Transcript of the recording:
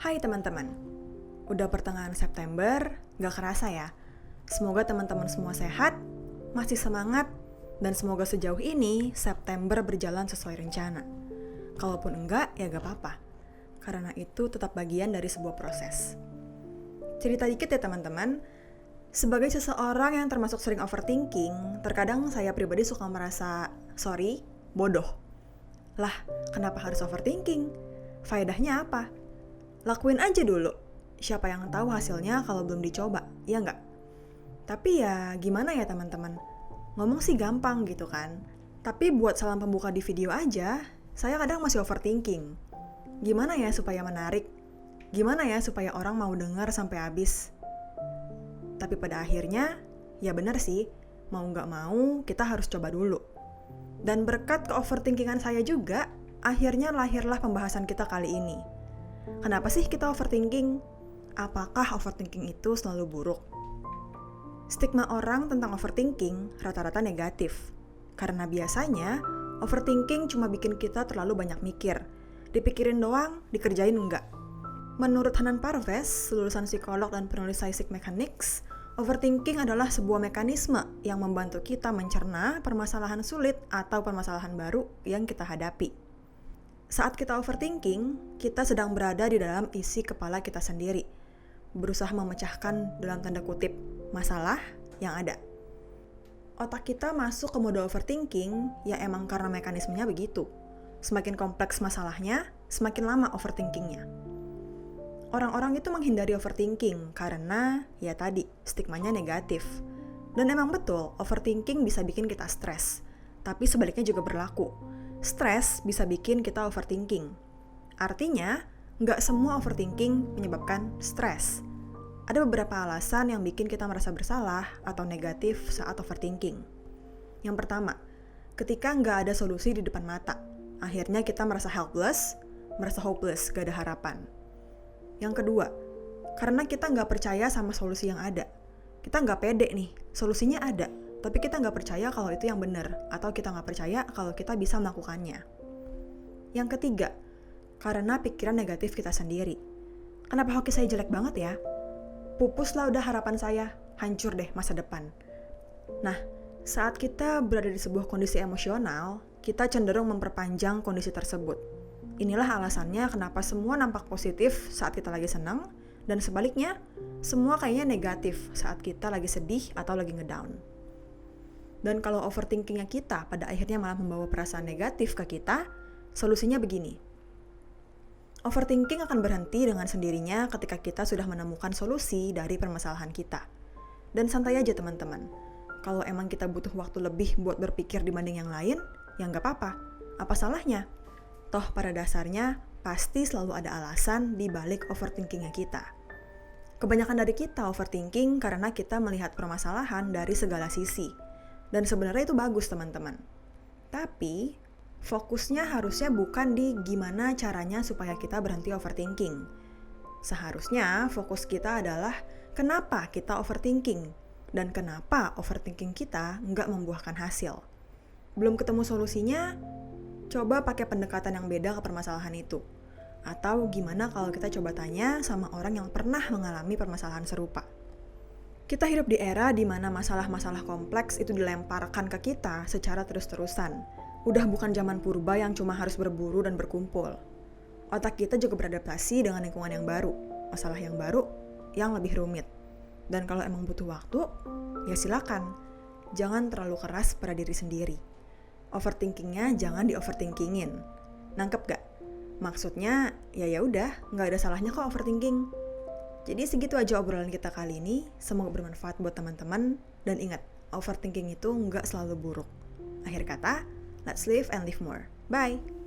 Hai teman-teman, udah pertengahan September, gak kerasa ya. Semoga teman-teman semua sehat, masih semangat, dan semoga sejauh ini September berjalan sesuai rencana. Kalaupun enggak, ya gak apa-apa, karena itu tetap bagian dari sebuah proses. Cerita dikit ya teman-teman, sebagai seseorang yang termasuk sering overthinking, terkadang saya pribadi suka merasa, bodoh. Lah, kenapa harus overthinking? Faedahnya apa? Lakuin aja dulu. Siapa yang tahu hasilnya kalau belum dicoba, ya nggak? Tapi ya gimana ya teman-teman? Ngomong sih gampang gitu kan. Tapi buat salam pembuka di video aja, saya kadang masih overthinking. Gimana ya supaya menarik? Gimana ya supaya orang mau dengar sampai habis? Tapi pada akhirnya, ya benar sih, mau nggak mau kita harus coba dulu. Dan berkat ke-overthinkingan saya juga, akhirnya lahirlah pembahasan kita kali ini. Kenapa sih kita overthinking? Apakah overthinking itu selalu buruk? Stigma orang tentang overthinking rata-rata negatif. Karena biasanya, overthinking cuma bikin kita terlalu banyak mikir. Dipikirin doang, dikerjain enggak. Menurut Hanan Parvez, lulusan psikolog dan penulis Psychic Mechanics, overthinking adalah sebuah mekanisme yang membantu kita mencerna permasalahan sulit atau permasalahan baru yang kita hadapi. Saat kita overthinking, kita sedang berada di dalam isi kepala kita sendiri, berusaha memecahkan dalam tanda kutip masalah yang ada. Otak kita masuk ke mode overthinking ya emang karena mekanismenya begitu. Semakin kompleks masalahnya, semakin lama overthinkingnya. Orang-orang itu menghindari overthinking karena ya tadi, stigmanya negatif. Dan emang betul, overthinking bisa bikin kita stres. Tapi sebaliknya juga berlaku. Stres bisa bikin kita overthinking. Artinya, nggak semua overthinking menyebabkan stres. Ada beberapa alasan yang bikin kita merasa bersalah atau negatif saat overthinking. Yang pertama, ketika nggak ada solusi di depan mata, akhirnya kita merasa helpless, merasa hopeless, gak ada harapan. Yang kedua, karena kita nggak percaya sama solusi yang ada. Kita nggak pede nih, solusinya ada, tapi kita nggak percaya kalau itu yang benar, atau kita nggak percaya kalau kita bisa melakukannya. Yang ketiga, karena pikiran negatif kita sendiri. Kenapa hoki saya jelek banget ya? Pupuslah udah harapan saya, hancur deh masa depan. Nah, saat kita berada di sebuah kondisi emosional, kita cenderung memperpanjang kondisi tersebut. Inilah alasannya kenapa semua nampak positif saat kita lagi senang, dan sebaliknya, semua kayaknya negatif saat kita lagi sedih atau lagi ngedown. Dan kalau overthinkingnya kita pada akhirnya malah membawa perasaan negatif ke kita, solusinya begini. Overthinking akan berhenti dengan sendirinya ketika kita sudah menemukan solusi dari permasalahan kita. Dan santai aja teman-teman. Kalau emang kita butuh waktu lebih buat berpikir dibanding yang lain, ya nggak apa-apa. Apa salahnya? Toh pada dasarnya, pasti selalu ada alasan di balik overthinkingnya kita. Kebanyakan dari kita overthinking karena kita melihat permasalahan dari segala sisi. Dan sebenarnya itu bagus teman-teman. Tapi, fokusnya harusnya bukan di gimana caranya supaya kita berhenti overthinking. Seharusnya fokus kita adalah kenapa kita overthinking dan kenapa overthinking kita nggak membuahkan hasil. Belum ketemu solusinya, coba pakai pendekatan yang beda ke permasalahan itu. Atau gimana kalau kita coba tanya sama orang yang pernah mengalami permasalahan serupa. Kita hidup di era di mana masalah-masalah kompleks itu dilemparkan ke kita secara terus-terusan. Udah bukan zaman purba yang cuma harus berburu dan berkumpul. Otak kita juga beradaptasi dengan lingkungan yang baru, masalah yang baru, yang lebih rumit. Dan kalau emang butuh waktu, ya silakan. Jangan terlalu keras pada diri sendiri. Overthinkingnya jangan di-overthinkingin. Nangkep gak? Maksudnya, ya udah, nggak ada salahnya kok overthinking. Jadi segitu aja obrolan kita kali ini, semoga bermanfaat buat teman-teman, dan ingat, overthinking itu nggak selalu buruk. Akhir kata, let's live and live more. Bye!